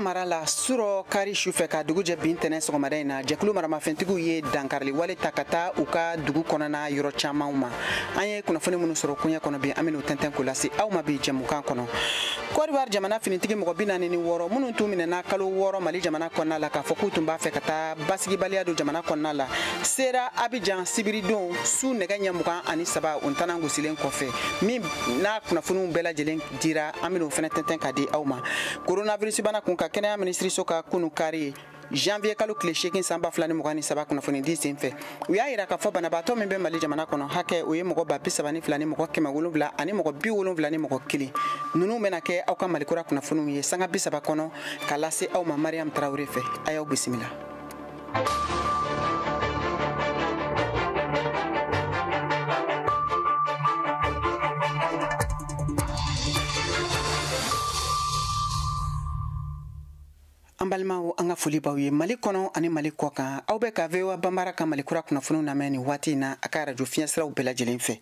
mara la suro kari sufɛ ka dugu jɛ bin tɛnɛ sɔgɔmada in na jɛkulu maramafɛntigiw ye dankarili wale ta ka taa u ka dugu kɔnɔna yɔrɔ camanw ma. An ye kunnafoni minnu sɔrɔ kuɲɛ kɔnɔ bi an bɛn'u tɛntɛn k'u lase aw ma bi jɛmukan kɔnɔ. Côte d'Ivoire jamana finitigi mɔgɔ 46 minnu tun minɛna kalo 6 Mali jamana kɔnɔna la k'a fɔ k'u tun b'a fɛ ka taa basigibaliya don jamana kɔnɔna la sera Abidjan sibiridon su nɛgɛ ɲɛ 23 u ntana gosilen kɔfɛ min n'a kunnafoniw bɛɛ lajɛlen dira an bɛn'o fɛnɛ tɛntɛn ka di aw ma. Coronavirus bana kun ka kɛnɛya minisiriso ka kunu kari janvier kalo tile 8 san 2023 kunnafoni di senfɛ u y'a yira k'a fɔ banabaatɔ min bɛ Mali jamana kɔnɔ hakɛ o ye mɔgɔ 32 ni mɔgɔ 770 ani mɔgɔ 70 ni mɔgɔ 1 ninnu bɛna kɛ aw ka Malikura kunnafoniw ye sanga 30 kɔnɔ ka lase aw ma Mariam Traoré fɛ a y'aw bisimila. An balimaw an ka foli b'aw ye Mali kɔnɔ ani Mali kɔ kan aw bɛ ka VOA Bambara ka Malikura kunnafoniw lamɛn nin waati in na a ka radio fiɲɛ siraw bɛɛ lajɛlen fɛ.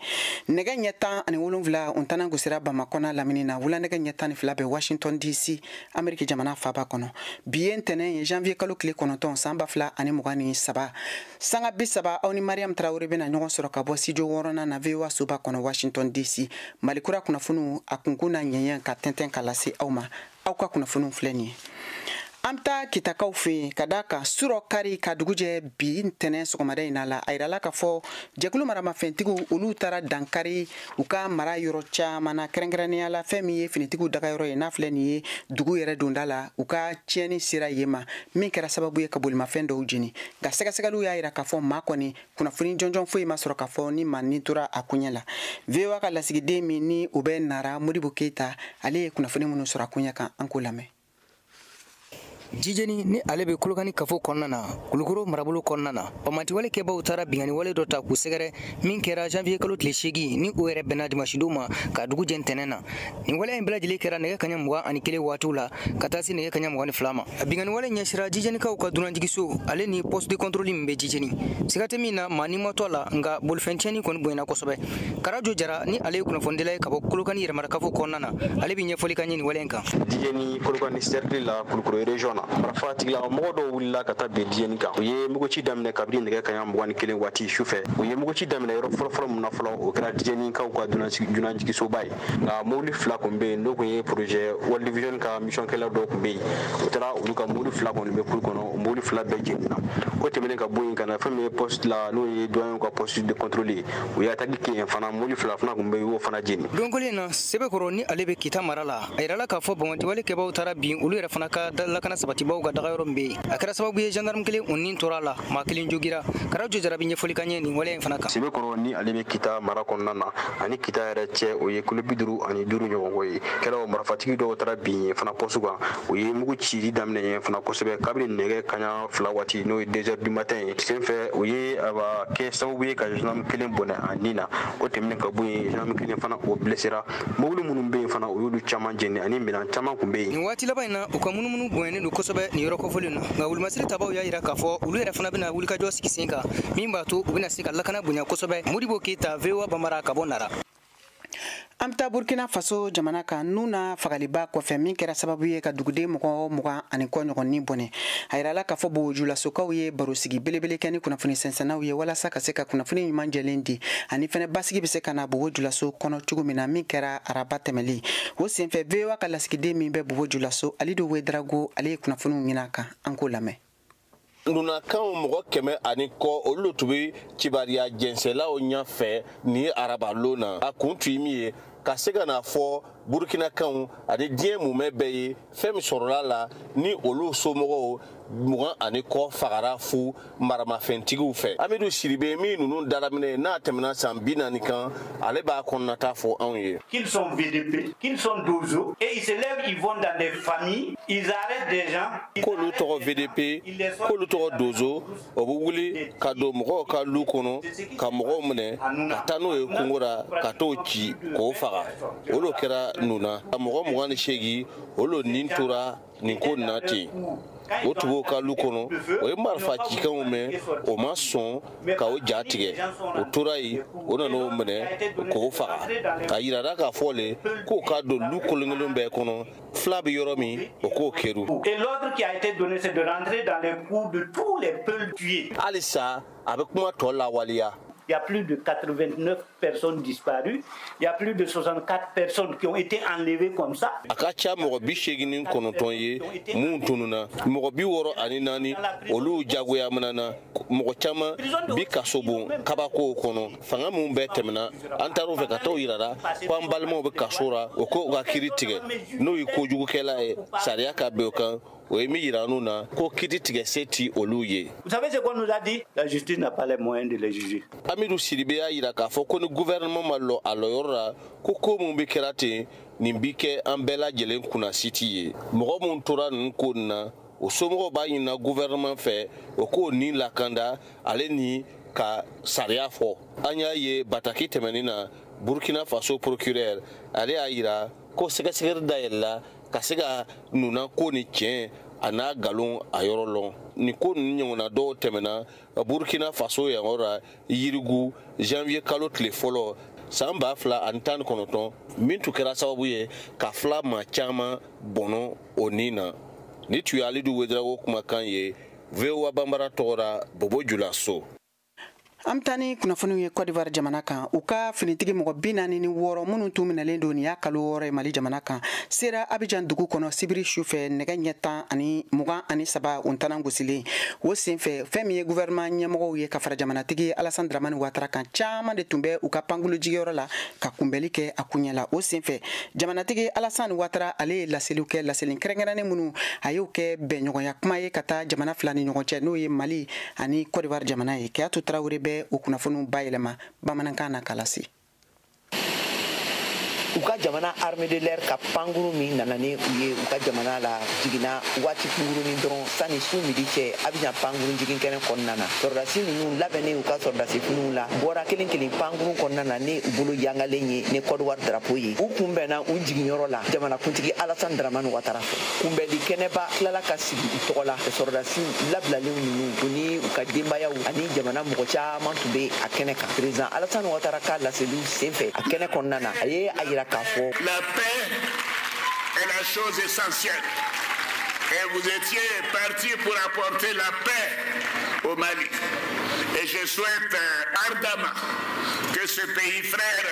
Nɛgɛ ɲɛ 17 u ntana gosira Bamakɔ lamini na wula nɛgɛ ɲɛ 12 bɛ Washington DC Ameriki jamana faaba kɔnɔ. Bi ye ntɛnɛn ye janvier kalo tile 9 san 2023 sanga 30 aw ni Mariam Traoré bɛna ɲɔgɔn sɔrɔ ka bɔ studio 6nan na VOA soba kɔnɔ Washington DC Malikura kunnafoniw a kunkun na ɲɛɲɛ ka tɛntɛn ka lase aw ma aw ka kunnafoniw filɛ nin ye. An taa kitakaw fɛ ka da ka suro kari ka dugu jɛ bi ntɛnɛn sɔgɔmada in na la a yirala ka fɔ jɛkulu maramafɛntigiw olu taara dankari u ka mara yɔrɔ caman na kɛrɛnkɛrɛnnenya la fɛn min ye finitigiw dagayɔrɔ ye n'a filɛ nin ye dugu yɛrɛ donda la u ka tiɲɛni sera yen ma min kɛra sababu ye ka bolimafɛn dɔw jeni nka sɛgɛsɛgɛliw y'a yira ka fɔ maa kɔni kunnafoni jɔnjɔn foyi ma sɔrɔ ka fɔ ni maa ni tora a kuɲɛ la VOA ka lasigiden min ni o bɛ Nara Modibo Keita ale ye kunnafoni minnu sɔrɔ a kuɲɛ kan an k'o lamɛn. Jijeni ni ale be Kolokani kafo kɔnɔna na Kulukoro marabolo kɔnɔna na pamatiwale kɛbaw taara bingani wale dɔ ta k'u sɛgɛrɛ min kɛra janvier kalo tile 8 ni o yɛrɛ bɛnna dimanche don ma ka dugu jɛ ntɛnɛn na nin wale in bɛɛ lajɛlen kɛra nɛgɛ kaɲɛ 21 waatiw la ka taa se nɛgɛ kaɲɛ 22 ma a bingani wale ɲɛsira jijenikaw ka dunanjigiso ale ni poste de contrôle min bɛ jijeni siga tɛ min na maa ni ma to a la nka bolifɛntiɲɛni kɔni bonyana kosɛbɛ Karajo Jara ni ale ye kunnafonidila ye ka bɔ Kolokani yɛrɛmara kafo kɔnɔna na ale bɛ ɲɛfɔli ka ɲɛ nin wale in kan Jijeni Kolokani cercle la Kulukoro region Marafa tigila mɔgɔ dɔw wulila ka taa ben diyeni kan u ye muguci daminɛ kabini nɛgɛ kaɲɛ 21 waati sufɛ u ye muguci daminɛ yɔrɔ fɔlɔfɔlɔ mun na fɔlɔ o kɛra dijenikaw ka dunanjigisoba ye nka mobili 2 kun bɛ yen n'o kun ye projet World Vision ka missionkɛlaw dɔw kun bɛ yen o taara olu ka mobili 2 kɔni bɛ kuru kɔnɔ o mobili 2 bɛɛ jenina o tɛmɛnen ka bɔ yen ka na fɛn min ye poste la n'o ye doyen ka poste de contrôle ye u ye attaque kɛ yen fana mobili 2 fana kun bɛ yen o fana jeni donkoli na Sebekɔrɔ ni ale bɛ Kita mara la a yirala k'a fɔ bɔntiwale kɛbaw taara bin olu yɛrɛ fana ka lakana sabatibaw ka dagayɔrɔ min bɛ yen a kɛra sababu ye gendarme kelen u ni tora la maa kelen jogira Karajo Jara bɛ ɲɛfɔli ka ɲɛ nin wale in fana kan Sebekɔrɔ ni ale bɛ Kita mara kɔnɔna na ani Kita yɛrɛ cɛ o ye kilo 55 ɲɔgɔn ye kɛra o marafatigi dɔw taara bin yen fana poste kan o ye mugu cili daminɛ yen fana kosɛbɛ kabini nɛgɛ kaɲɛ 2 waati n'o ye 2h du matin ye senfɛ o ye a b'a kɛ sababu ye ka gendarme kelen bɔnɛ a nin na o tɛmɛnen ka bɔ yen gendarme kelen fana o blessera mobili minnu bɛ yen fana o y'olu caman jeni ani minɛn caman kun bɛ yen nin waati laban in na u ka munumunu bonyɛnnen don kosɛbɛ nin yɔrɔ kɔfɔlen na nka wulumasiri tabaw y'a yira k'a fɔ olu yɛrɛ fana bɛna wulikajɔ sigi sen kan min b'a to u bɛna se ka lakana bonya kosɛbɛ Modibo Keita VOA Bambara ka bɔ Nara. An bɛ taa Burkina Faso jamana kan n'u na fagaliba kɔfɛ min kɛra sababu ye ka duguden mɔgɔ 20 ani kɔ ɲɔgɔnnin bɔnɛ a yirala k'a fɔ bojulasokaw ye barosigi belebele kɛ ni kunnafoni sɛnsɛnnaw ye walasa ka se ka kunnafoni ɲuman jɛlen di ani fɛnɛ basigi bɛ se ka na bojulaso kɔnɔ cogo min na min kɛra araba tɛmɛlen o senfɛ VOA ka lasigiden min bɛ bojulaso Alido Wedrago ale ye kunnafoniw ɲini kan an k'o lamɛn. Ndunakan mɔgɔ 100 ani kɔ olu tun bɛ kibaruya jɛnsɛnlaw ɲɛfɛ ni araba lona a kun tun ye min ye ka se ka na fɔ Burkinakanw ani diɲɛ mumɛ bɛɛ ye fɛn min sɔrɔla la ni olu somɔgɔw 20 ani kɔ fagara fu maramafɛntigiw fɛ Amidu Siribe min ninnu daraminɛ n'a tɛmɛna san 40 kan ale b'a kɔnɔnata fɔ anw ye qu'ils sont VDP, qu'ils sont Dozo et ils se lèvent, ils vont dans des familles, ils arrêtent des gens k'olu tɔgɔ VDP k'olu tɔgɔ Dozo o bɛ wuli ka don mɔgɔw ka lu kɔnɔ ka mɔgɔw minɛ ka taa n'o ye kungo la ka t'o ci k'o faga olu kɛra nuna mɔgɔ 28 olu nin tora nin ko na ten o tubo ka lu kono o marfa cikan me o ma son ka o jatige o torai o na no mene ko fa ka yira da ka fole ko ka do lu kolongolon be kono flab yoromi o ko keru. Et l'ordre qui a été donné c'est de rentrer dans les cours de tous les peuls tués. Alissa avec moi tola walia. Il y a plus de 89 personnes disparues. Il y a plus de 64 personnes qui ont été enlevées comme ça. Akacha mogobi sheginin konotonye muntununa mogobi woro aninani olu jagoya manana mogochama bi kasobo kabako kono fanga mun betemna antaro fe kato yirara kwambalmo be kasura oko ga kiritige no ikojugu kela e saria ka beokan. Vous savez ce qu'on nous a dit? La justice n'a pas les moyens de les juger. Amidou Sidibé a yiraka fo ko gouvernement malo aloyora ko ko mun be kerate nimbike ambela jelen kuna city mo mon tora nkonna o somo ba yina gouvernement fait o ko ni lakanda ale ni ka saria fo anya ye bataki temenina Burkina Faso procureur ale ayira ko sega daella kasega nuna ko ni tien ana galon ayorolon ni ko nyona do temena Burkina Faso ya ora yirigu janvier kalo tele folo samba fla antan konoton mintu kera sababu ye ka fla ma chama bono onina ni tu ali du wedra wo kuma kan ye vewa bambara tora bobo julaso. Amtani kunnafoniw ye Côte d'Ivoire jamana kan u ka finitigi mɔgɔ 46 minnu tun minɛlen don nin y'a kalo 6 Mali jamana kan sera Abidjan dugu kɔnɔ sibiri sufɛ nɛgɛ ɲɛ 23 u ntana gosilen o senfɛ fɛn min ye gouvernement ɲɛmɔgɔw ye ka fara jamanatigi Alassane Dramane Ouattara kan caman de tun bɛ u ka pankulu jigiyɔrɔ la ka kunbɛli kɛ a kuɲɛ la o senfɛ jamanatigi Alassane Ouattara ale ye laseliw kɛ laselin kɛrɛnkɛrɛnnen minnu a y'o kɛ bɛnɲɔgɔnya kuma ye ka taa jamana fila ni ɲɔgɔn cɛ n'o ye Mali ani Côte d'Ivoire jamana ye Keyatu Traoré bɛ o kunnafoniw bayɛlɛma bamanankan na kalasi. Uka jamana armée de l'air ka panguru min nana ni u ye uka jamana la jigina waati kunguru ni dɔrɔn sani su midi cɛ Abidjan panguru jigin kɛnɛ kɔnɔna na sɔrɔdasi ninnu labɛnnen u ka sɔrɔdasi finiw la bɔra kelen kelen panguru kɔnɔna na ni u bolo yangalen ye ni Côte d'Ivoire drapeau ye u kunbɛnna u jiginyɔrɔ la jamanakuntigi Alassane Dramane Ouattara fɛ kunbɛnli kɛnɛba tilala ka sigi u tɔgɔ la sɔrɔdasi labilalen ninnu u ni u ka denbayaw ani jamana mɔgɔ caman tun bɛ a kɛnɛ kan président Alassane Ouattara ka laseliw senfɛ a kɛnɛ kɔnɔna na a ye a yira k'a fɔ la paix est la chose essentielle et vous étiez parti pour apporter la paix au Mali et je souhaite ardemment que ce pays frère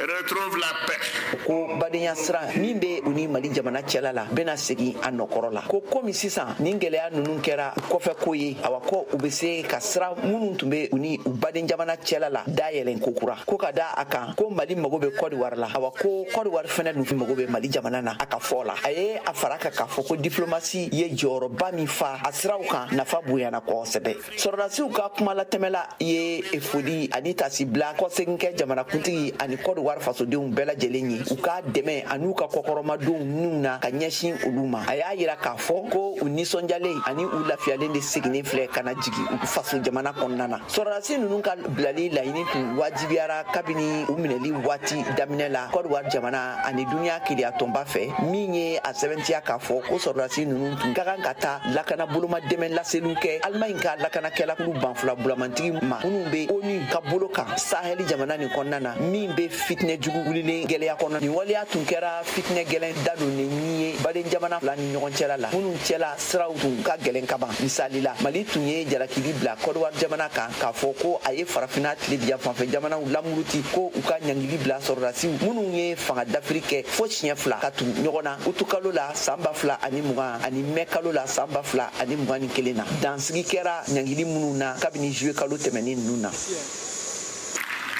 retrouve la paix. Ko badenya sira min bɛ u ni Mali jamana cɛla la bɛna segin a nɔkɔrɔ la ko komi sisan nin gɛlɛya ninnu kɛra kɔfɛ ko ye awa ko u bɛ se ka sira minnu tun bɛ u ni u baden jamana cɛla la dayɛlɛn ko kura ko ka da a kan ko Mali mago bɛ Côte d'Ivoire la awa ko Côte d'Ivoire fɛnɛ dun mago bɛ Mali jamana na a ka fɔ la a ye a fara kan k'a fɔ ko diplomasi ye jɔyɔrɔba min fa a siraw kan nafa bonyana kosɛbɛ sɔrɔdasiw ka kuma latɛmɛla ye foli ani tasi bila kɔsegin kɛ jamanakuntigi ani Côte d'Ivoire fasodenw bɛɛ lajɛlen ye u ka dɛmɛ an'u ka kɔkɔrɔmadenw ninnu na ka ɲɛsin olu ma a y'a yira k'a fɔ ko u nisɔndiyalen ani u lafiyalen de seginnen filɛ ka na jigi u faso jamana kɔnɔna na sɔrɔdasi ninnu ka bilali laɲini tun wajibiyara kabini u minɛli waati daminɛ la Côte d'Ivoire jamana ani duniya keleya tɔnba fɛ min ye a sɛbɛntiya k'a fɔ ko sɔrɔdasi ninnu tun ka kan ka taa lakana boloma dɛmɛ laseliw kɛ Allemagne ka lakanakɛlakulu banfula bulamantigi ma minnu bɛ ONU ka bolo kan Sahɛli jamana nin kɔnɔna na min bɛ fitinɛ jugu wulilen gɛlɛya kɔnɔ nin waleya tun kɛra fitinɛ gɛlɛn da don ni ye baden jamana fila ni ɲɔgɔn cɛla la minnu cɛla siraw tun ka gɛlɛn ka ban misali la Mali tun ye jalakili bila Côte d'Ivoire jamana kan k'a fɔ ko a ye farafina tilebinyan fanfɛ jamanaw lamuruti ko u ka ɲangili bila sɔrɔdasiw minnu ye fanga dafiri kɛ fo siɲɛ 2 ka tugu ɲɔgɔn na utu kalo la san 2020 ani mɛ kalo la san 2021 na dansigi kɛra ɲangili minnu na kabini juillet kalo tɛmɛnen ninnu na.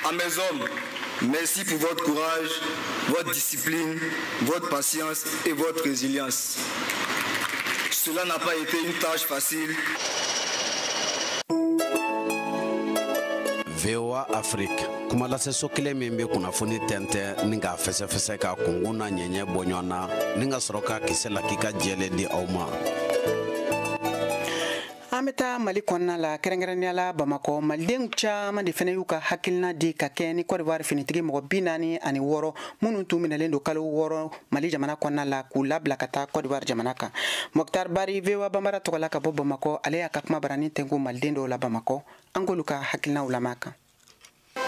À mes hommes, merci pour votre courage, votre discipline, votre patience et votre résilience. Cela n'a pas été une tâche facile. VOA Afrique kuma lase so kelen min bɛ kunnafoni tɛntɛn ni k'a fɛsɛfɛsɛ ka kungun na ɲɛɲɛ bɔ ɲɔgɔn na ni ka sɔrɔ ka kisɛ la k'i ka jɛlen di aw ma. Ameta Mali kɔnɔna la kɛrɛnkɛrɛnnenya la Bamakɔ malidenw caman de fɛnɛ y'u ka hakilina di ka kɛ ni Côte d'Ivoire finitigi mɔgɔ 46 minnu tun minɛlen don kalo 6 Mali jamana kɔnɔna la k'u labila ka taa Côte d'Ivoire jamana kan. Mokhtar Bari VOA Bambara tɔgɔla ka bɔ Bamakɔ ale y'a ka kuma barani tɛnku maliden dɔw la Bamakɔ an k'olu ka hakilinaw lamɛn kan.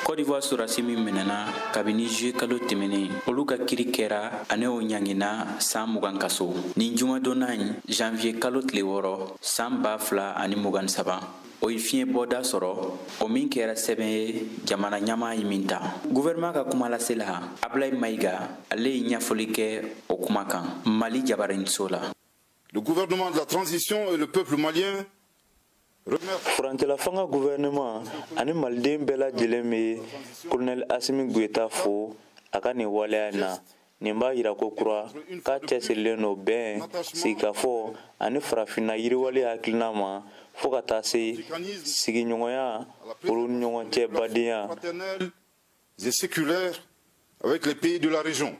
Côte d'Ivoire surasi min minɛna kabini juillet kalo tɛmɛnen olu ka kiri kɛra ani o ɲangina san 20 kaso nin jumadonna in janvier kalo tile 6 san 2023 o ye fiɲɛ bɔda sɔrɔ o min kɛra sɛbɛn ye jamana ɲama ye min ta gouvernement ka kuma lasela Ablaye Maïga ale ye ɲɛfɔli kɛ o kuma kan Mali jabaraniso la. Le gouvernement de la transition et le peuple malien Furancɛla fanga gouvernement ani maliden bɛɛ lajɛlen bɛ colonel Assimi Goïta fo a ka nin waleya na nin b'a yira ko kura k'a cɛsirilen don bɛn sigikafɔ ani farafinna yiriwali hakilina ma fo ka taa se sigiɲɔgɔnya olu ni ɲɔgɔn cɛ badenya et séculaire avec les pays de la région.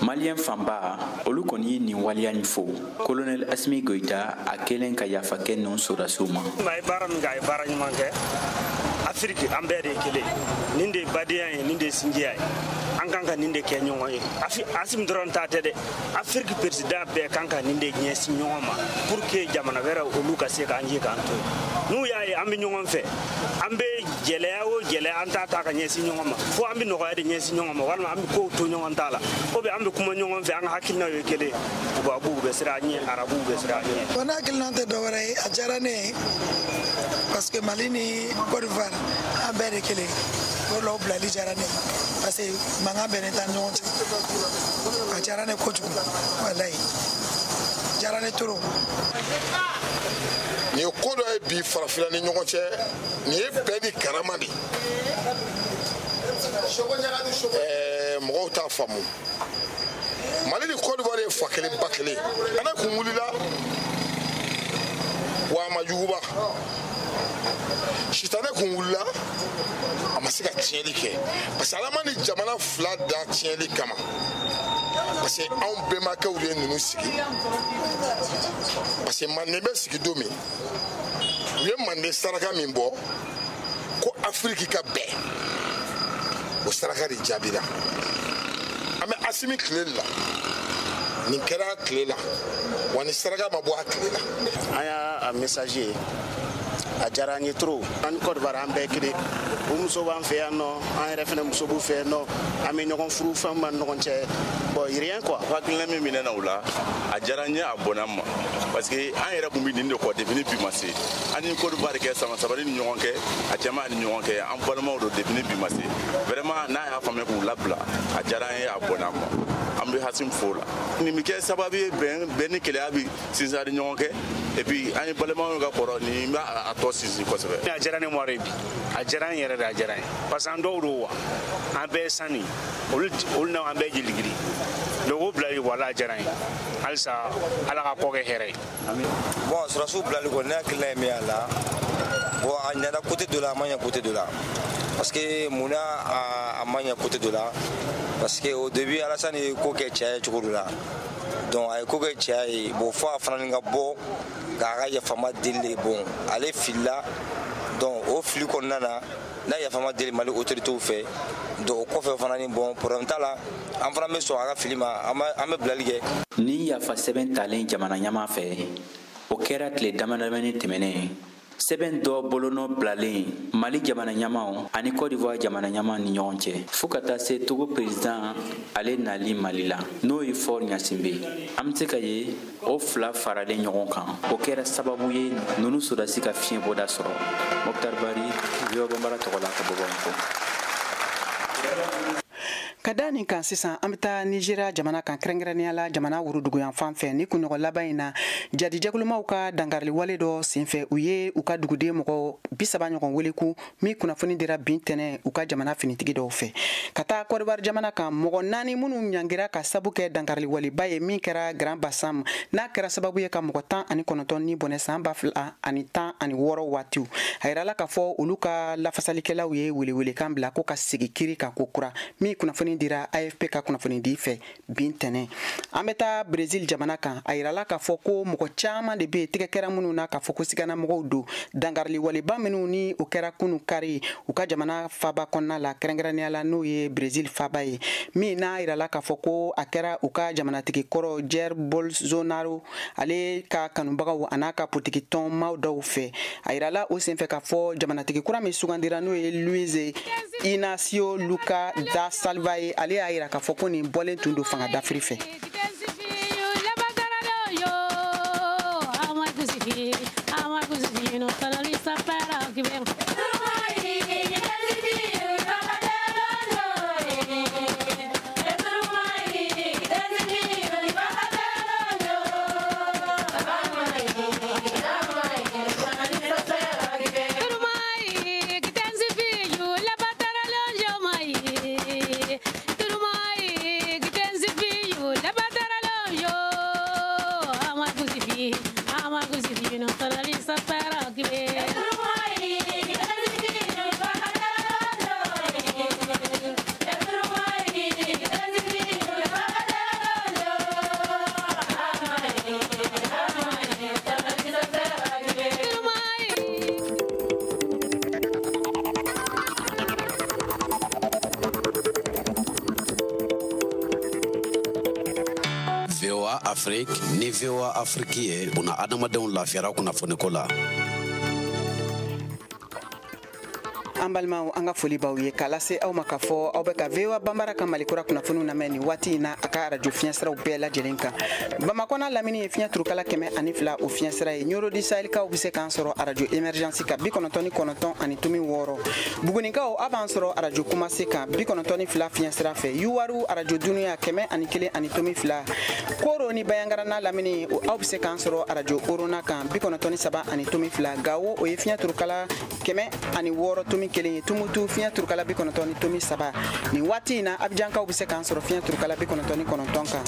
Malien fanba olu kɔni ye nin waliya nin fo colonel Assimi Goïta a kelen ka yafa kɛ non sɔrɔdasiw ma. N'a ye baara min kɛ a ye baara ɲuman kɛ Afrique an bɛɛ de ye kelen nin de ye badenya ye nin de ye sinjiya ye an kan ka nin de kɛ ɲɔgɔn ye Assimi dɔrɔn ta tɛ dɛ Afrique président bɛɛ kan ka nin de ɲɛsin ɲɔgɔn ma pour que jamana wɛrɛ olu ka se k'an ye k'an to n'u y'a ye an bɛ ɲɔgɔn fɛ an bɛ gɛlɛya o gɛlɛya an t'a ta ka ɲɛsin ɲɔgɔn ma fo an bɛ nɔgɔya de ɲɛsin ɲɔgɔn ma walima an bɛ kow to ɲɔgɔn ta la o bɛ an bɛ kuma ɲɔgɔn fɛ an ka hakilinaw ye kelen tubabuw bɛ siran an ɲɛ arabuw bɛ siran an ɲɛ. O n'a hakilina tɛ dɔwɛrɛ ye a diyara ne ye parce que Mali ni Côte d'Ivoire an bɛɛ de kelen o la o bilali diyara ne ye parce que mankan bɛ ne ta ni ɲɔgɔn cɛ a diyara ne kojugu walayi diyara ne trop. Nin ye ko dɔ ye bi farafinna ni ɲɔgɔn cɛ nin ye bɛɛ ni karama de mɔgɔw t'a faamu Mali ni Côte d'Ivoire ye fa kelen ba kelen kana kun wulila wa a ma juguba sitanɛ kun wulila a ma se ka tiɲɛli kɛ parce que ala ma ni jamana fila da tiɲɛli kama parce que anw bɛnbakɛw de ye ninnu sigi parce que Manden bɛ sigi don min u ye Manden saraka min bɔ ko Afrique ka bɛn o saraka de jaabira an bɛ Assimi tile la nin kɛra a tile la wa ni saraka ma bɔ a tile la. An y'a message ye a diyara an ye trop an ni Côte d'Ivoire an bɛɛ kelen o muso b'an fɛ yan nɔ an yɛrɛ fɛnɛ muso b'u fɛ yan nɔ an bɛ ɲɔgɔn furu fɛn b'an ni ɲɔgɔn cɛ bon rien quoi. Hakilina min minɛna o la a diyara n ye a bɔnna n ma parce que an yɛrɛ kun bɛ nin de kɔ depuis ni bi ma se an ni Côte d'Ivoire kɛ sama sabari ni ɲɔgɔn kɛ a cɛman ani ɲɔgɔn kɛ an balimaw don depuis ni bi ma se vraiment n'a y'a faamuya k'u labila a diyara n ye a bɔnna n ma an bɛ Assimi fo la nin bɛ kɛ sababu ye bɛn ni kɛlɛya bɛ sinsin ni ɲɔgɔn kɛ et puis an ye balimaw ka kɔrɔ nin b'a tɔ sinsin kosɛbɛ. A diyara ne mɔre bi a diyara n yɛrɛ de a diyara n ye parce que an dɔw don wa an bɛɛ ye sanu olu na an bɛɛ jeligiri donc o bilali wala a diyara n ye halisa ala ka kɔ kɛ hɛrɛ ye. Bon sɔrɔsiw bilali kɔni ne hakilina ye min y'a la bon a ɲɛna côté dɔ la a ma ɲɛ côté dɔ la parce que mun na a ma ɲɛ côté dɔ la parce que au début Alassane ye ko kɛ cɛ ye cogo dɔ la donc a ye ko kɛ cɛ ye bon fo a fana ni ka bɔ k'a ka yafama deli bon ale filila donc o fili kɔnɔna na n'a yafama deli Mali autorités fɛ donc o kɔfɛ fana ni bon problème t'a la an fana bɛ sɔn a ka fili ma an bɛ bilali kɛ. Ni yafa sɛbɛn talen jamana ɲama fɛ o kɛra tile damadamanin tɛmɛnen sɛbɛn dɔ bolonɔ bilalen Mali jamana ɲamaw ani Côte d'Ivoire jamana ɲama ni ɲɔgɔn cɛ fo ka taa se Togo président ale nali Mali la n'o ye Faure Gnassingbé an bɛ se ka ye o fila faralen ɲɔgɔn kan o kɛra sababu ye ninnu sɔrɔdasi ka fiɲɛ bɔda sɔrɔ. Mokhtar Bari VOA Bambara tɔgɔla ka bɔ Bamakɔ. Ka da nin kan sisan an bɛ taa Nizeriya jamana kan kɛrɛnkɛrɛnnenya la jamana wuruduguyan fan fɛ ni kunɲɔgɔn laban in na jadijɛkulumaw ka dankarili wale dɔ senfɛ u ye u ka duguden mɔgɔ 30 ɲɔgɔn weleku min kunnafoni dira bin tɛnɛ u ka jamana finitigi dɔw fɛ ka taa Côte d'Ivoire jamana kan mɔgɔ 4 minnu ɲangira ka sabu kɛ dankarili waliba ye min kɛra Grand Bassam n'a kɛra sababu ye ka mɔgɔ 19 ni bɔnɛ san 2016 waatiw a yirala k'a fɔ olu ka lafasalikɛlaw ye welewelekan bila ko ka segi kiri kan ko kura min kunnafoni kunnafoni dira AFP ka kunnafoni di fɛ bin tɛnɛ an bɛ taa Brésil jamana kan a yirala k'a fɔ ko mɔgɔ caman de bɛ tigɛ kɛra minnu na k'a fɔ ko sigana mɔgɔw don dangarili waliba minnu ni o kɛra kunu kari u ka jamana faba kɔnɔna la kɛrɛnkɛrɛnnenya la n'o ye Brésil faba ye min n'a yirala k'a fɔ ko a kɛra u ka jamanatigi kɔrɔ Jair Bolsonaro ale ka kanubagaw a n'a ka politiki tɔn maaw dɔw fɛ a yirala o senfɛ k'a fɔ jamanatigi kura min sugandira n'o ye Luiz Inácio Lula da Silva ye ale y'a yira k'a fɔ ko nin bɔlen tun don fanga dafiri fɛ Afrique ni VOA Afrique ye una adamadenw lafiyara kunnafoni ko la an balimaw an ka foli b'aw ye k'a lase aw ma k'a fɔ aw bɛ ka VOA Bambara ka malikura kunnafoniw lamɛn nin waati in na a ka radio fiɲɛsiraw bɛɛ lajɛlen kan Bamakɔ n'a lamini ye fiɲɛ turukala 102 o fiɲɛsira ye Ɲorodi Sahelkaw bɛ se k'an sɔrɔ radio Emergence kan 99.6 Bugunikaw aw b'an sɔrɔ radio Kumase kan 92 fiɲɛsira fɛ Yuwaru radio Dunuya 101.2 Koro ni Bayangara n'a lamini aw bɛ se k'an sɔrɔ radio Orona kan 93.2 Gawo o ye fiɲɛ turukala 106 kelen ye Tumutu fiɲɛ turukala 93 ni waati in na Abidjankaw bɛ se k'an sɔrɔ fiɲɛ turukala 99 kan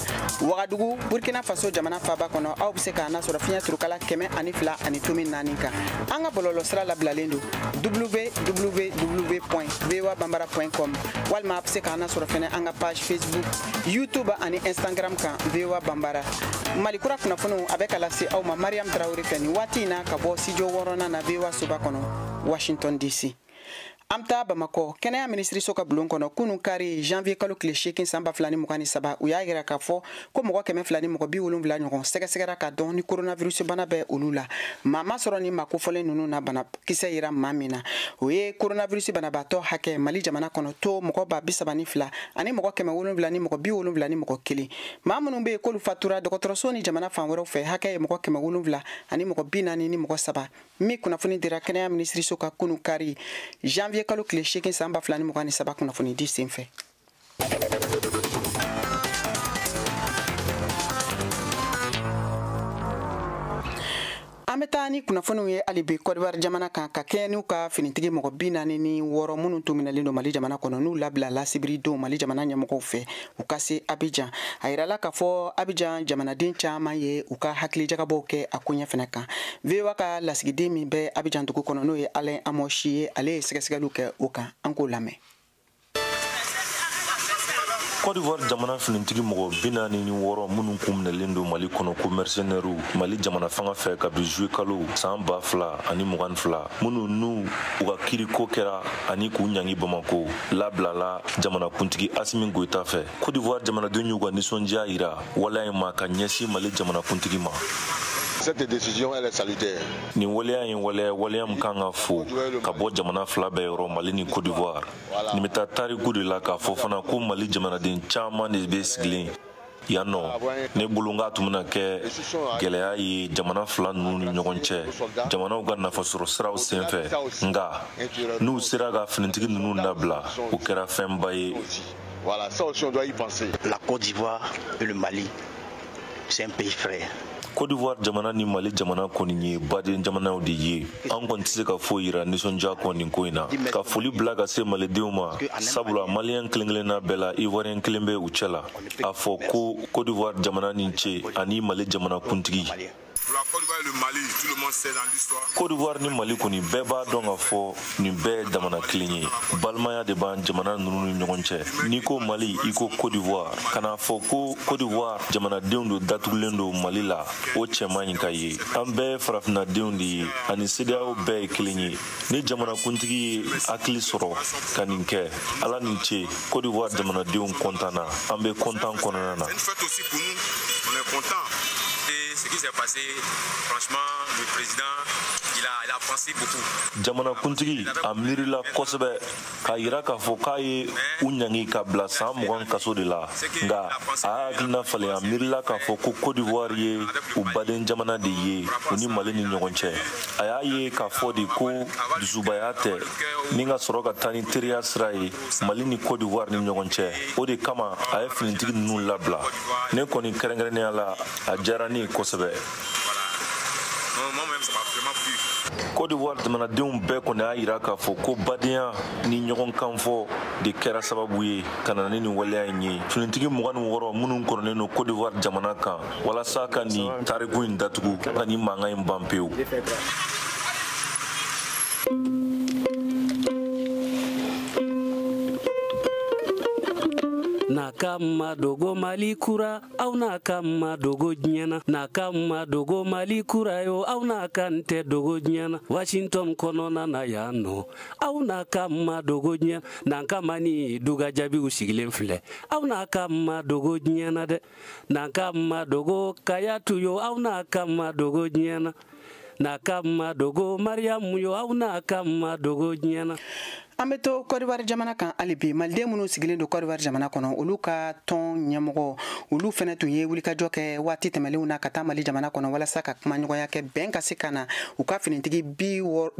Wagadugu Burkina Faso jamana faba kɔnɔ aw bɛ se k'an sɔrɔ fiɲɛ turukala 102.4 kan an ka bɔlɔlɔ sira labilalen don www.voabambara.com walima a bɛ se k'an sɔrɔ fɛnɛ an ka page Facebook YouTube ani Instagram kan VOA Bambara malikura kunnafoniw a bɛ ka lase aw ma Mariam Traoré fɛ ni waati in na ka bɔ studio 6nan na VOA soba kɔnɔ Washington DC Amta Bamako kɛnɛya ministriso ka bulon kɔnɔ kunu kari janvier kalo tile 8 san 2023 u y'a yira k'a fɔ ko mɔgɔ 270 ɲɔgɔn sɛgɛsɛgɛra ka dɔn ni coronavirus bana bɛ olu la maa ma sɔrɔ ni maa kofɔlen ninnu na banakisɛ yira maa min na o ye coronavirus banabaatɔ hakɛ Mali jamana kɔnɔ to mɔgɔ 32 ani mɔgɔ 770 ni mɔgɔ 70 ni mɔgɔ 1 maa minnu bɛ k'olu fatura dɔgɔtɔrɔso ni jamana fan wɛrɛw fɛ hakɛ ye mɔgɔ 770 ani mɔgɔ 40 ni mɔgɔ 3 min kunnafoni dira kɛnɛya ministriso ka kunu kari janvier kalo tile 8 san 2023 kunnafoni di senfɛ an bɛ taa ni kunnafoniw ye hali bi Côte d'Ivoire jamana kan ka kɛ n'u ka finitigi mɔgɔ 46 minnu tun minɛlen don Mali jamana kɔnɔ n'u labila lasibiridenw Mali jamana ɲɛmɔgɔw fɛ u ka se Abidjan a yirala k'a fɔ Abidjan jamanaden caman ye u ka hakilijagabɔw kɛ a koɲɛ fɛnɛ kan VOA ka lasigiden min bɛ Abidjan dugu kɔnɔ n'o ye Alain Amoshi ye ale ye sɛgɛsɛgɛliw kɛ o kan an k'o lamɛn Côte d'Ivoire jamana finitigi mɔgɔ 46 minnu kun minɛlen don Mali kɔnɔ ko mercenaires Mali jamana fanga fɛ kabini juillet kalo san 2022 minnu n'u u ka kiriko kɛra ani k'u ɲangi Bamako labilala jamana kuntigi Assimi Goïta fɛ Côte d'Ivoire jamanadenw y'u ka nisɔndiya yira waleya in ma ka ɲɛsin Mali jamana kuntigi ma. Cette décision elle est salutaire. Ni waleya in waleya min kan ka fo ka bɔ jamana fila bɛɛ yɔrɔ Mali ni Côte d'Ivoire nin bɛ taa tariku de la k'a fɔ fana ko Mali jamanaden caman de bɛ sigilen yan nɔ ne bolo n k'a tun bɛna kɛ gɛlɛya ye jamana fila ninnu ni ɲɔgɔn cɛ jamanaw ka nafasɔrɔ siraw senfɛ nka n'u sera ka finitigi ninnu labila o kɛra fɛnba ye. Voilà, ça aussi on doit y penser. La Côte d'Ivoire et le Mali, c'est un pays frère. Côte d'Ivoire jamana ni Mali jamana kɔni ye baden jamanaw de ye an kɔni tɛ se ka foyi yira nisɔndiya kɔ nin ko in na ka foli bila ka se malidenw ma sabula maliyɛn kelen-kelenna bɛɛ la ivoiriyɛn kelen bɛ u cɛ la a fɔ ko Côte d'Ivoire jamana ni ce ani Mali jamana kuntigi La Côte d'Ivoire et le Mali, tout le monde sait dans l'histoire. Côte d'Ivoire ni Mali koni bɛɛ b'a dɔn ka fɔ nin bɛɛ ye jamana kelen ye. Balimaya de b'an jamana ninnu ni ɲɔgɔn cɛ. N'i ko Mali i ko Côte d'Ivoire. Kana fɔ ko Côte d'Ivoire jamanadenw do datugulen do Mali la, o cɛ man ɲi ka ye. An bɛɛ ye farafinadenw de ye, ani CEDEAO bɛɛ ye kelen ye. Ni jamanakuntigi ye hakili sɔrɔ ka nin kɛ, Ala ni ce, Côte d'Ivoire jamanadenw kɔntanna. An bɛ kɔntan kɔnɔna na. C'est une fête aussi pour nous, on est content. Et ce qui s'est passé, franchement, le président, il a pensé beaucoup. Jamana kuntigi a miirila kosɛbɛ k'a yira k'a fɔ k'a ye u ɲangi ka bila san 20 kaso de la, nka a hakilina falen a miirila k'a fɔ ko Côte d'Ivoire ye u baden jamana de ye u ni Mali ni ɲɔgɔn cɛ. A y'a ye k'a fɔ de ko dusubaya tɛ ni ka sɔrɔ ka taa ni teriya sira ye Mali ni Côte d'Ivoire ni ɲɔgɔn cɛ. O de kama a ye finitigi ninnu labila. Ne kɔni kɛrɛnkɛrɛnnenya la a diyara ne ye kosɛbɛ. Côte d'Ivoire jamanadenw bɛɛ kɔni y'a yira k'a fɔ ko badenya ni ɲɔgɔn kan fɔ de kɛra sababu ye ka na ni nin waleya in ye. Finitigi 26 minnu kɔrɔlen don Côte d'Ivoire jamana kan walasa ka nin tariku in datugu ka nin mankan in ban pewu. Nakama dogo Mali kura au nakama dogo nyana, nakama dogo Mali kura yo au nakante dogo nyana. Washington konona na yano au nakama dogo nyana, nakama ni duga jabi usigilen file au nakama dogo nyana de, nakama dogo kayatu yo au nakama dogo nyana, nakama dogo Mariam yo au nakama dogo nyana. An bɛ to Côte d'Ivoire jamana kan hali bi maliden minnu sigilen don Côte d'Ivoire jamana kɔnɔ olu ka tɔn ɲɛmɔgɔ olu fɛnɛ tun ye wulikajɔ kɛ waati tɛmɛlenw na ka taa Mali jamana kɔnɔ walasa ka kuma ɲɔgɔnya kɛ bɛn ka se ka na u ka finitigi 46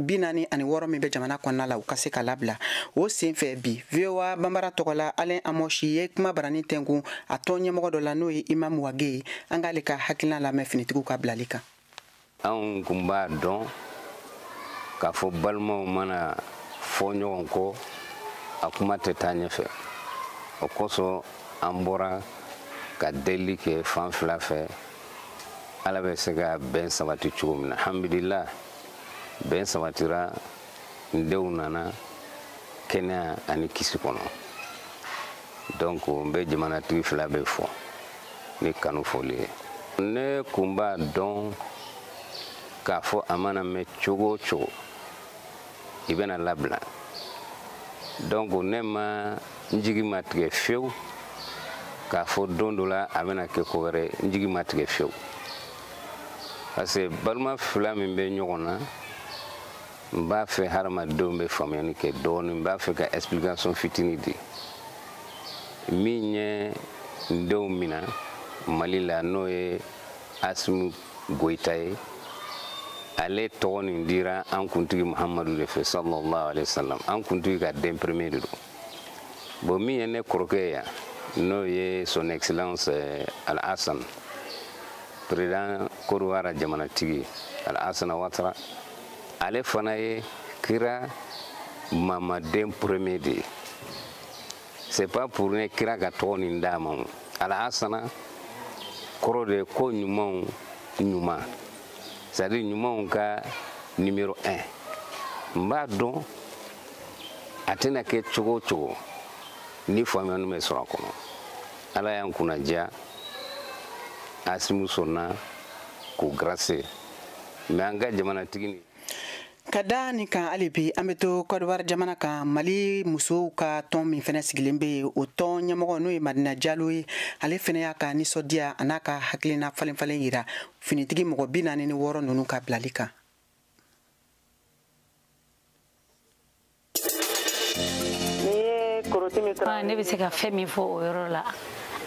min bɛ jamana kɔnɔna la u ka se ka labila. O sen fɛ bi VOA Bambara tɔgɔla Alain Amoshi ye kuma barani tɛnkun a tɔn ɲɛmɔgɔ dɔ la n'o ye Imam Wage an k'ale ka hakilina lamɛn finitigiw ka bilali kan. Anw kun b'a dɔn k'a fɔ balimaw mana fɔ ɲɔgɔn kɔ a kuma tɛ taa ɲɛfɛ. O kosɔn an bɔra ka deli kɛ fan fila fɛ Ala bɛ se ka bɛn sabati cogo min na. Alhamdulillah bɛn sabatira, n denw nana kɛnɛya ani kisi kɔnɔ. Donc n bɛ jamanatigi fila bɛ fɔ ni kanu fɔli ye. Ne kun b'a dɔn k'a fɔ a mana mɛn cogo o cogo i bɛna labila. Donc ne ma n jigi ma tigɛ fiyewu k'a fɔ don dɔ la a bɛna kɛ ko wɛrɛ, n jigi ma tigɛ fiyewu. Parce que balima fila min bɛ ɲɔgɔn na n b'a fɛ hadamadenw bɛ faamuyali kɛ dɔɔni, n b'a fɛ ka explication fitinin di. Min ye n denw mina Mali la n'o ye Asimu Goyita ye, ale tɔgɔ nin dira an kuntigi Muhamadu de fɛ sallallahu alaihi wasallam. An kuntigi ka den premier de don. Bon min ye ne kɔrɔkɛ yan n'o ye son excellence Al-Hassan, président Côte d'Ivoire jamanatigi Al-Hassan Ouattara, ale fana ye kira mamaden premier de ye. C'est pas pour ne kira ka tɔgɔ nin d'a ma. Al-Hassan kɔrɔ de ko ɲumanw ɲuman, c'est-à-dire ɲumanw ka numéro 1. N b'a dɔn a tɛna kɛ cogo o cogo ni faamuyali bɛ sɔrɔ a kɔnɔ. Ala y'an kunnadiya, Asimu sɔnna k'o grâce, mais an ka jamanatigi ni ka da nin kan hali bi an bɛ to Côte d'Ivoire jamana kan Mali musow ka tɔn min fɛnɛ sigilen bɛ yen o tɔn ɲɛmɔgɔ n'o ye Madina Jalo ye, ale fɛnɛ y'a ka nisɔndiya a n'a ka hakilina falen-falen yira finitigi mɔgɔ 46 ninnu ka bilali kan. Ne bɛ se ka fɛn min fɔ o yɔrɔ la,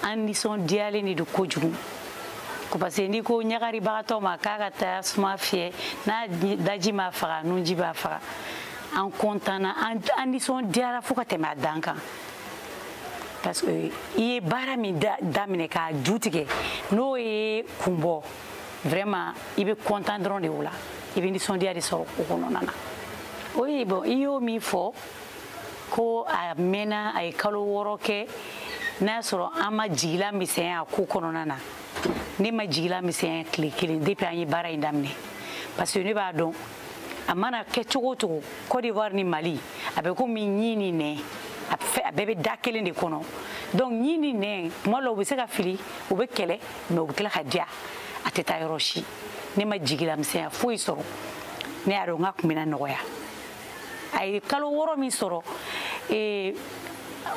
an nisɔndiyalen de don kojugu. Parce que n'i ko ɲagaribagatɔ ma k'a ka taa suma fiyɛ n'a daji m'a faga nunji b'a faga, an kɔntanna, an nisɔndiyara fo ka tɛmɛ a dan kan. Parce que i ye baara min daminɛ k'a ju tigɛ n'o ye kun bɔ, vraiment i bɛ kɔntan dɔrɔn de o la, i bɛ nisɔndiya de sɔrɔ o kɔnɔna na. O ye bon i y'o min fɔ ko a mɛnna a ye kalo 6 kɛ n'a sɔrɔ an ma jigila misɛnya a ko kɔnɔna na. ne ma jigila misɛnya tile kelen depuis an ye baara in daminɛ parce que ne b'a dɔn a mana kɛ cogo o cogo Côte d'Ivoire ni Mali a bɛ komi ɲi ni nɛ a bɛɛ bɛ da kelen de kɔnɔ donc ɲi ni nɛ tuma dɔ u bɛ se ka fili u bɛ kɛlɛ mais u bɛ tila ka diya a tɛ taa yɔrɔ si ne ma jigila misɛnya foyi sɔrɔ ne y'a dɔn n ka kun bɛna nɔgɔya a ye kalo 6 min sɔrɔ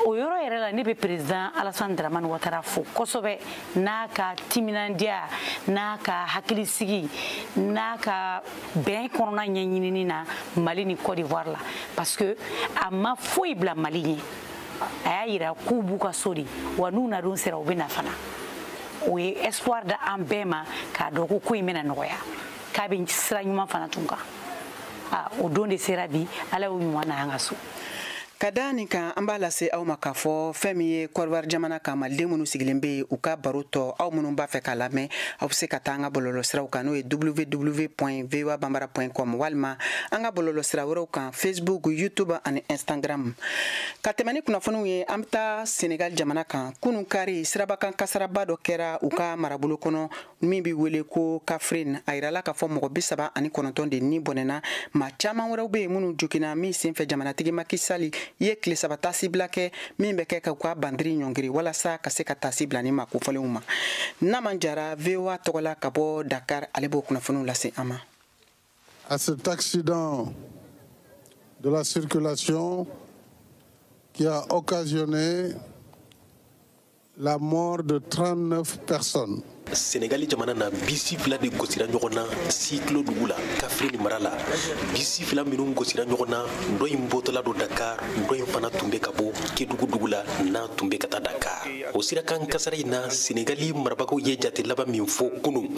o yɔrɔ yɛrɛ la ne bɛ président Alassane Dramane Ouattara fo kosɛbɛ n'a ka timinandiya n'a ka hakilisigi n'a ka bɛn kɔnɔna ɲɛɲinini na Mali ni Côte d'Ivoire la parce que a ma foyi bila Mali ɲɛ a y'a yira k'u b'u ka so de wa n'u na don sera u bɛ na fana o ye espoir da an bɛɛ ma k'a dɔn ko in bɛna nɔgɔya k'a bɛ sira ɲuman fana tun kan o don de sera bi Ala y'o ɲuman na an ka so. Ka da nin kan an b'a lase aw ma k'a fɔ fɛn min ye Côte d'Ivoire jamana kan maliden minnu sigilen bɛ u ka baro tɔ aw minnu b'a fɛ k'a lamɛn aw bɛ se ka taa an ka bɔlɔlɔsiraw kan n'o ye www.voabambara.com walima an ka bɔlɔlɔsira wɛrɛw kan Facebook, YouTube ani Instagram. Ka tɛmɛ ni kunnafoniw ye an bɛ taa Senegal jamana kan kunun kari sirabakan kasaraba dɔ kɛra u ka marabolo kɔnɔ min bɛ wele ko Kafrine a yirala k'a fɔ mɔgɔ 39 de ni bɔnɛna maa caman wɛrɛw bɛ yen minnu jogina min senfɛ jamanatigi Macky Sall ye tile 3 taasi bila kɛ min bɛ kɛ ka ka bandiri ɲɔngiri walasa ka se ka taasi bila ni maakofɔlenw ma n'a man jara VOA tɔgɔla ka bɔ Dakar ale b'o kunnafoniw lase an ma. À cet accident de la circulation qui a occasionné la mort de 39 personnes. Sénégali jamana na bisi fila de gosira ɲɔgɔn na Siklo dugu la Kafrine mara la bisi fila minnu gosira ɲɔgɔn na dɔ in bɔtɔla do Dakar dɔ in fana tun bɛ ka bɔ Kédougou dugu la n'a tun bɛ ka taa Dakar o sira kan kasara in na Sénégali marabagaw ye jate laban min fɔ kunun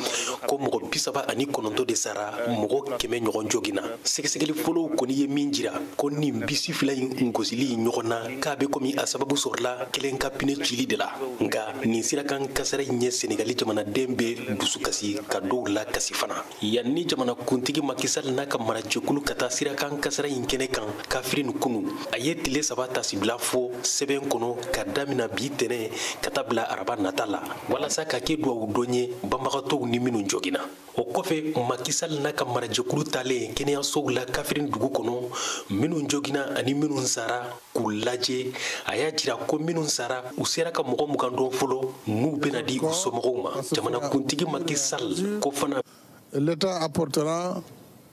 ko mɔgɔ 39 de sara mɔgɔ 100 ɲɔgɔn jogina sɛgɛsɛgɛli fɔlɔw kɔni ye min jira ko nin bisi fila in gosili ɲɔgɔn na k'a bɛ komi a sababu sɔrɔla kelen ka pine cili de la nka nin sira kan kasara in ye Sénégali jamana den bɛ dusu kasi ka dɔw la kasi fana yanni jamana kuntigi Macky Sall n'a ka marajɛkulu ka taa sira kan kasara in kɛnɛ kan Kafrine kunu a ye tile 3 tasi bila fɔ sɛbɛn kɔnɔ ka damina bi tɛnɛ ka taa bila araba nata la walasa ka kɛ duwawu dɔn ye banbagatɔw ni minnu jogina o kɔfɛ Macky Sall n'a ka marajɛkulu talen kɛnɛyasow la Kafrine dugu kɔnɔ minnu jogina ani minnu sara k'u lajɛ a y'a jira ko minnu sara u sera ka mɔgɔ 20 dɔn fɔlɔ n'u bɛna di u somɔgɔw ma jamana kuntigi Macky Sall ko fana l'État apportera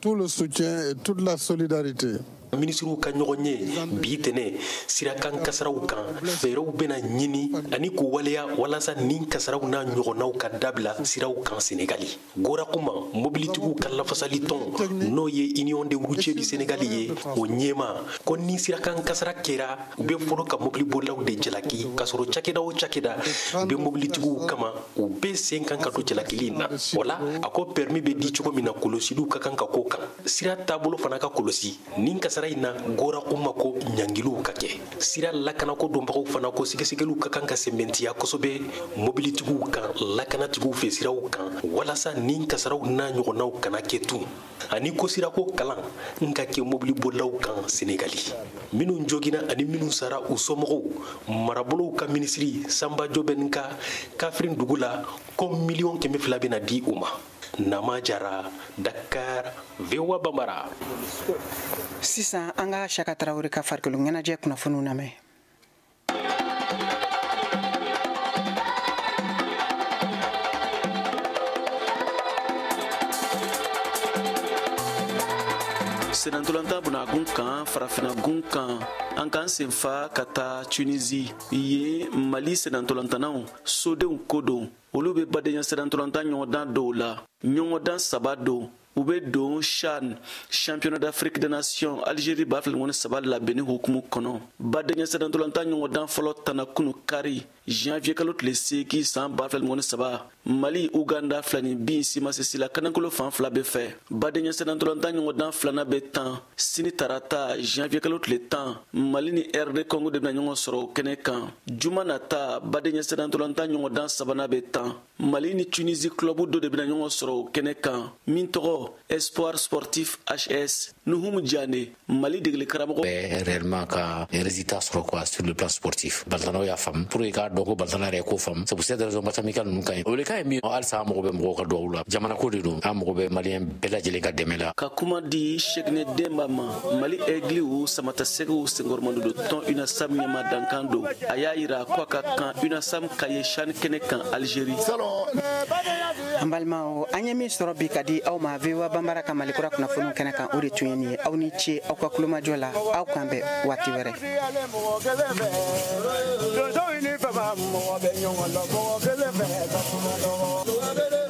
tout le soutien et toute la solidarité. Ministre ka ɲɔgɔn ye bi tɛnɛ sira kan kasaraw kan fɛɛrɛw bɛna ɲini ani k'u waleya walasa nin kasaraw n'a ɲɔgɔnnaw ka dabila siraw kan Sénégali gora kuma mobilitigiw ka lafasali tɔn n'o ye Union des routiers du Sénégal ye o ɲɛma ko ni sira kan kasara kɛra u bɛ fɔlɔ ka mobili bolilaw de jalaki ka sɔrɔ cakɛda o cakɛda bɛ mobilitigiw kama u bɛ sen kan ka don jalakili na o la a ko permis bɛ di cogo min na kɔlɔsiliw ka kan ka k'o kan sira taabolo fana ka kɔlɔsi nin kasara in na gora kuma ko ɲangiliw ka kɛ sira lakanako donbagaw fana ko sɛgɛsɛgɛliw ka kan ka sɛmɛntiya kosɛbɛ mobilitigiw kan lakanatigiw fɛ siraw kan walasa nin kasaraw n'a ɲɔgɔnnaw kana kɛ tun ani ko sirako kalan n ka kɛ mobili bolilaw kan Sénégali minnu jogina ani minnu sara u somɔgɔw marabolow ka minisiri Samba Jobɛn ka Kafrine dugu la ko miliyɔn 200 bɛna di u ma Nama Jara, Dakar, VOA Bambara. Sisan an ka Saka Tarawele ka farikolo ɲɛnajɛ kunnafoniw lamɛn. Senantolanta bunagun kan farafinagun kan an k'an senfa ka taa Tunisie ye Mali senantolantanaw sodenw ko don olu bɛ badenya senantolanta ɲɔgɔndan dɔw la ɲɔgɔndan 3 don u bɛ don CHAN championnat d'Afrique des Nations Algérie b'a filɛ ɲɔgɔn 3 labɛnni hukumu kɔnɔ badenya senantolanta ɲɔgɔndan fɔlɔ tana kunu kari janvier kalo tile 8 san b'a filɛ ɲɔgɔn 3 Mali Uganda filani bin simasisi la kanakolo fan 2 bɛ fɛ badenya senantolanta ɲɔgɔndan 2 bɛ tan sini tarata janvier kalo tile 10 Mali ni RD Congo de bɛna ɲɔgɔn sɔrɔ o kɛnɛ kan juma nata badenya senantolanta ɲɔgɔndan 3 bɛ tan Mali ni Tunisie club dɔ de bɛna ɲɔgɔn sɔrɔ o kɛnɛ kan min tɔgɔ sport espoir sportif HS Nuhum Diané Mali de Karamoko réellement ka résultat sur quoi sur le plan sportif baltano ya fam pour ka dogo baltana re ko fam c'est pour cette raison matamika nun kay o le kay mi al sa mo be mo ka dowla jamana ko de do am mo be malien bela jele ka demela ka kuma di shegne dembama Mali egli ou samata sego sengormando do ton une sam nyama dankando ayayira kwa ka kan une sam kaye chan kene kan Algérie ambalma anyami soro bi kadi aw ma vewa bambara ka malikura kuna funu kene kan ori tuyeni aw ni ci aw ka kuluma jola aw kambe wati were do do ini fa ma mo be nyongo lo bo ke le fe ka